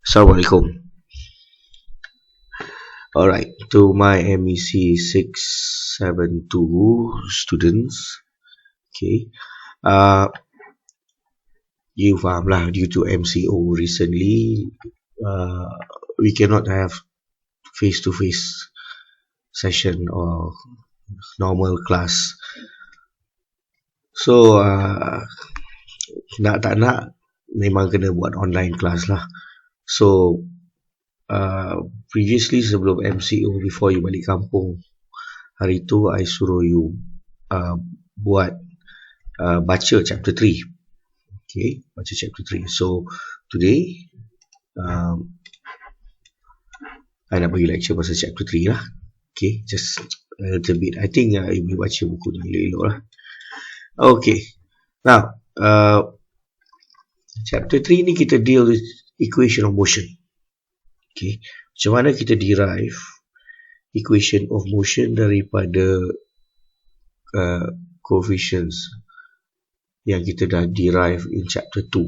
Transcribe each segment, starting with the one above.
Assalamualaikum. Alright, to my MEC672 students, okay, uh, you faham lah, due to MCO recently, uh, we cannot have face-to-face session or normal class. So, nak tak nak, memang kena buat online class lah. So, previously sebelum MCO, before you balik kampung, hari tu I suruh you buat baca chapter 3. Okay, baca chapter 3. So today I nak bagi lecture pasal chapter 3 lah. Okay, just a little bit. I think you boleh baca buku ni elok-elok lah. Okay, now chapter 3 ni kita deal with equation of motion. Okay, macam mana kita derive equation of motion daripada coefficients yang kita dah derive in chapter 2.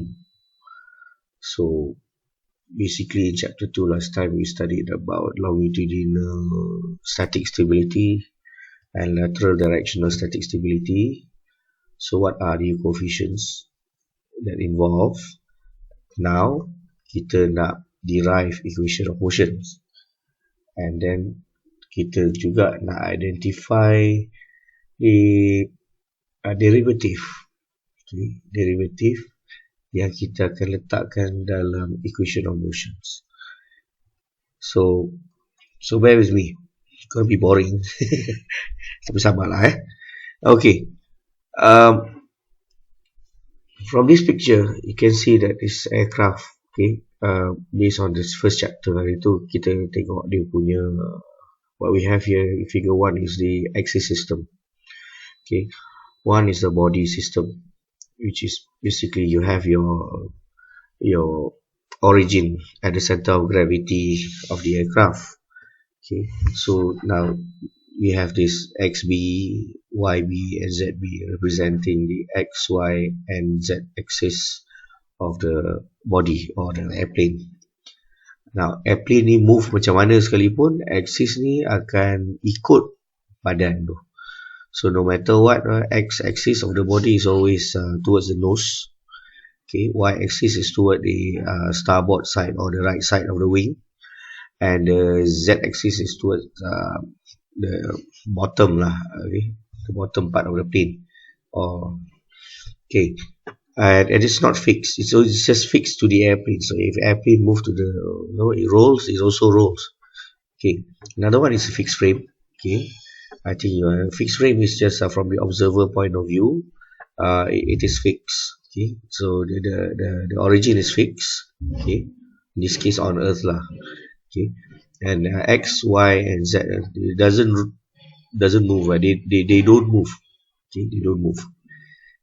So basically in chapter 2 last time we studied about longitudinal static stability and lateral directional static stability. So what are the coefficients that involve? Now kita nak derive equation of motions, and then kita juga nak identify the derivative, okay, derivative yang kita akan letakkan dalam equation of motions. So bear with me, it's gonna be boring. Tapi sabarlah Okay, from this picture you can see that this aircraft, okay, based on this first chapter hari tu kita tengok dia punya what we have here in figure 1 is the axis system. Okay, one is the body system, which is basically you have your origin at the center of gravity of the aircraft. Okay, so now we have this XB, YB and ZB representing the X, Y and Z axis of the body or the airplane. Now airplane ni move macam mana sekalipun, axis ni akan ikut badan tu. So no matter what, X axis of the body is always towards the nose. Okay, Y axis is toward the starboard side or the right side of the wing, and the Z axis is towards the bottom lah, okay, the bottom part of the plane. Okay, and it's not fixed, it's just fixed to the airplane. So if airplane move to the, it rolls, it also rolls. Okay, another one is a fixed frame. Okay, I think fixed frame is just from the observer point of view, it is fixed. Okay, so the origin is fixed. Okay, in this case on Earth lah. Okay, and X, Y and Z, it doesn't move. They don't move. Okay, they don't move.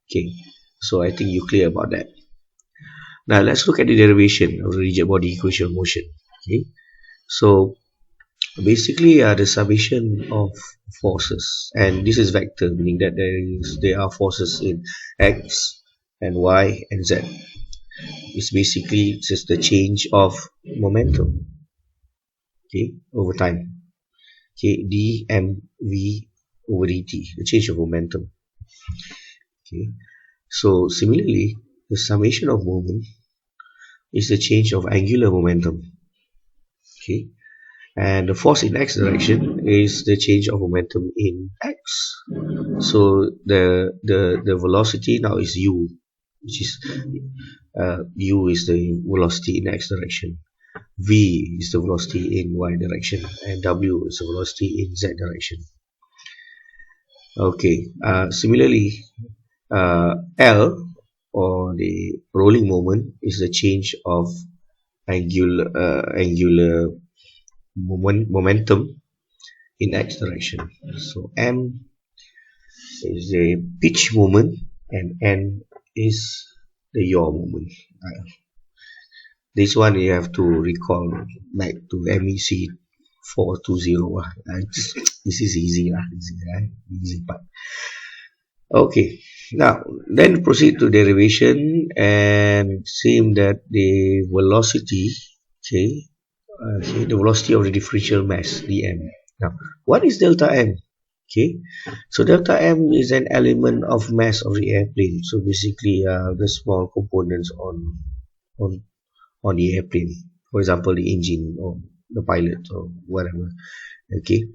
Okay, so I think you're clear about that. Now let's look at the derivation of the rigid body equation of motion. Okay, so basically the summation of forces, and this is vector, meaning that there are forces in X and Y and Z. It's basically just the change of momentum, okay, over time. Okay, dmv over dt, the change of momentum. Okay, so similarly the summation of moment is the change of angular momentum. Okay, and the force in X direction is the change of momentum in X. So the velocity now is u, which is u is the velocity in X direction, v is the velocity in Y direction, and w is the velocity in Z direction. Okay, similarly L, or the rolling moment, is the change of angular momentum in X direction. So M is the pitch moment and N is the yaw moment. This one you have to recall back to MEC 420. This is easy lah, easy part. Okay, now then proceed to derivation, and seem that the velocity, Okay, okay, the velocity of the differential mass dm. Now, what is delta m? Okay, so delta m is an element of mass of the airplane. So basically, the small components on on the airplane. For example, the engine or the pilot or whatever. Okay,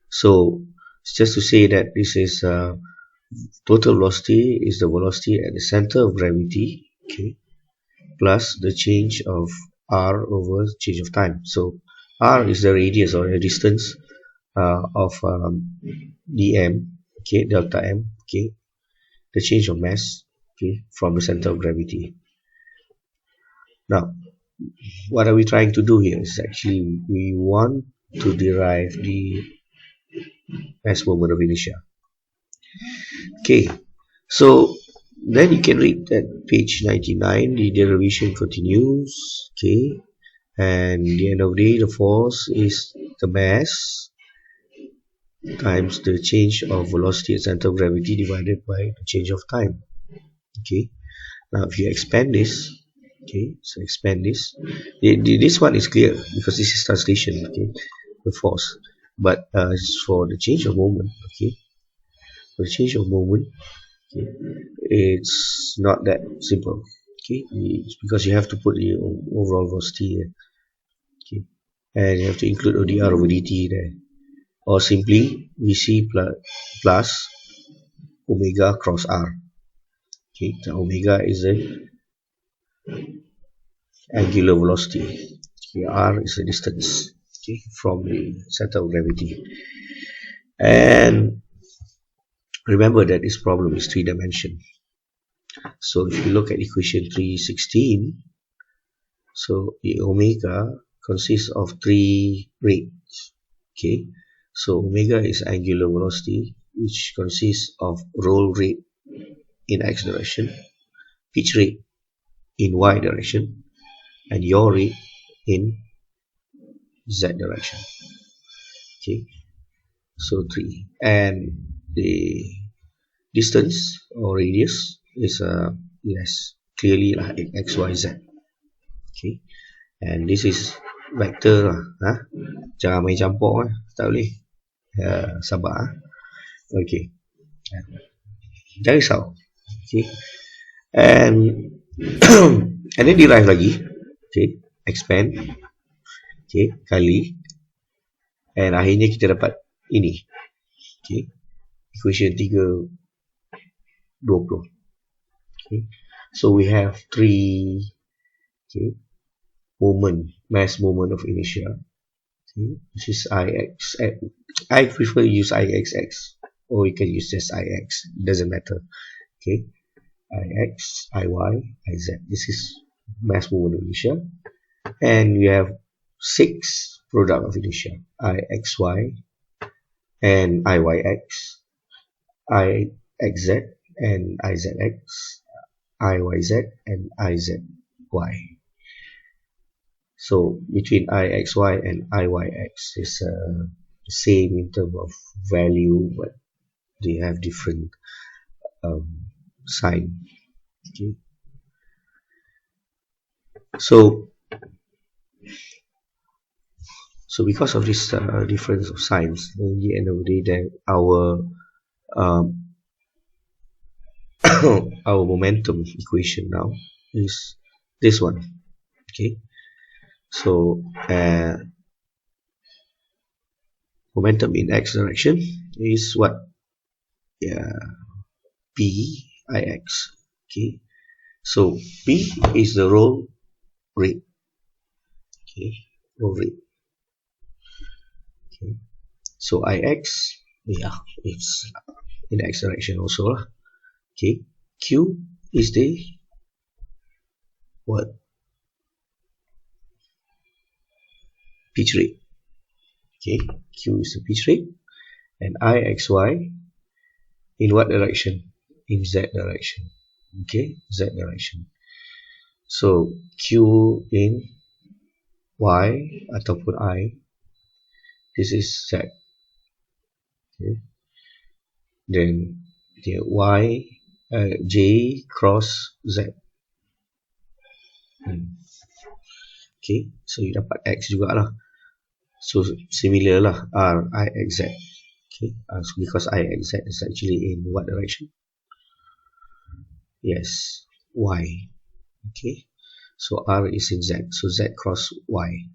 so it's just to say that this is total velocity is the velocity at the center of gravity. Okay, plus the change of r over change of time. So r is the radius or the distance of dm, okay, delta m, okay, the change of mass, okay, from the center of gravity. Now, what are we trying to do here is actually we want to derive the mass moment of inertia. Okay, so then you can read at page 99, the derivation continues. Okay, and the end of the day, the force is the mass times the change of velocity at center of gravity divided by the change of time. Okay, now if you expand this, okay, so expand this, this one is clear because this is translation, okay, the force, but for the change of moment, okay, for the change of moment, okay, it's not that simple. Okay, it's because you have to put the overall velocity here. Okay, and you have to include ODR over DT there, or simply VC plus omega cross R. Okay, the omega is the angular velocity. Okay, R is the distance, okay, from the center of gravity. And remember that this problem is three dimension. So if you look at equation 316, so the omega consists of three rates. Okay, so omega is angular velocity, which consists of roll rate in x direction, pitch rate in y direction, and yaw rate in z direction. Okay, so three, and the distance or radius is yes, clearly x y z. Okay, and this is vector lah, jangan main campur tak boleh, sabar. Okay, that is how. Okay, and and then derive lagi. Okay, expand, okay, kali, and akhirnya kita dapat ini. Okay, equation 320. Okay, so we have three, okay, mass moment of inertia, okay, which is ix. I prefer to use ixx, or you can use just ix, it doesn't matter. Okay, ix, iy, iz, this is mass moment of inertia, and we have six product of inertia, ixy and iyx, ixz and izx, iyz and izy. So between ixy and iyx is the same in terms of value, but they have different sign. Okay, so because of this difference of signs, in the end of the day, that our our momentum equation now is this one. Okay, so momentum in x direction is what? P ix. Okay, so P is the roll rate. Okay, roll rate. Okay, so ix, it's in x direction also lah. Okay, Q is the what? Pitch rate. Okay, Q is the pitch rate, and ixy in what direction? In z direction. Okay, z direction. So Q in y ataupun I, this is z. Okay, then the y j cross z. Okay, so you dapat X jugalah. So similar lah, R, I, X, Z. Okay, because I, X, Z is actually in what direction? Yes, Y. Okay, so R is in Z, so Z cross Y.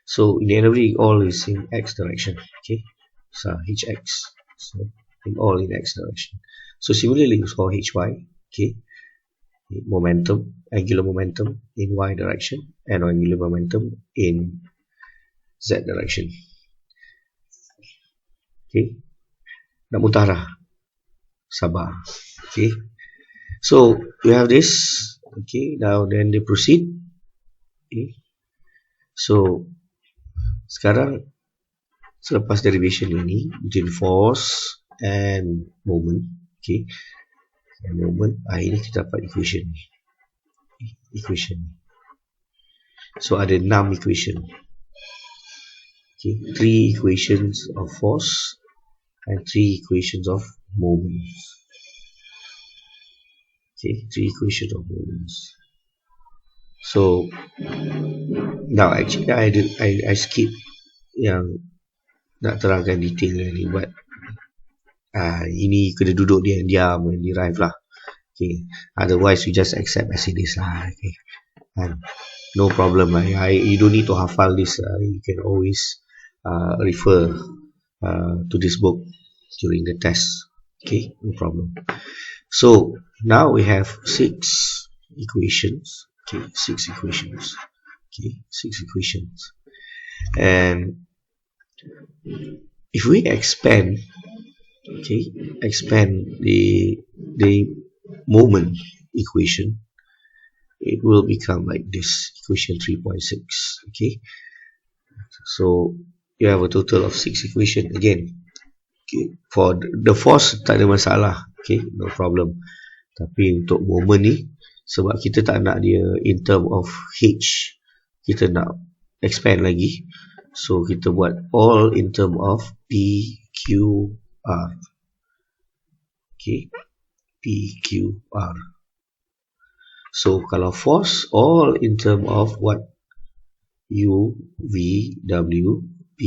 So in the all is in X direction. Okay, so HX, so in all in X direction. So similarly for HY, okay, momentum, angular momentum in Y direction and angular momentum in Z direction. Okay, nak muntah dah, sabar. Okay, so you have this. Okay, now then they proceed. Okay, so sekarang selepas derivation ini between force and moment, okay, and moment, ini kita dapat equation ni. So ada 6 equation. Okay, 3 equations of force and 3 equations of moments. Okay, 3 equations of moments. So now actually I skip yang nak terangkan detail ni, but ini kena duduk diam and derive lah. Okay, otherwise you just accept as it is lah. Okay, no problem lah. You don't need to hafal this. You can always refer to this book during the test. Okay, no problem. So now we have 6 equations. Okay, 6 equations. Okay, 6 equations. And if we expand, okay, expand the moment equation, it will become like this, equation 3.6. Okay, so you have a total of 6 equation again. Okay, for the force tak ada masalah, okay, no problem. Tapi untuk moment ni, sebab kita tak nak dia in term of H, kita nak expand lagi, so kita buat all in term of P, Q, R. Okay, P, Q, R. So kalau force, all in term of what? U, V, W, P,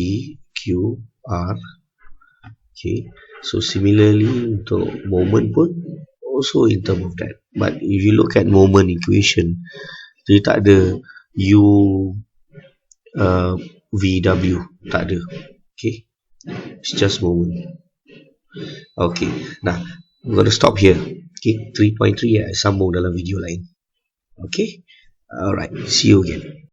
Q, R. Okay, so similarly untuk moment pun also in term of that. But if you look at moment equation, dia tak ada U, V, W, tak ada. Okay, it's just moment. Okay, nah, I'm going to stop here. Okay, 3.3 sambung dalam video lain. Okay, alright, see you again.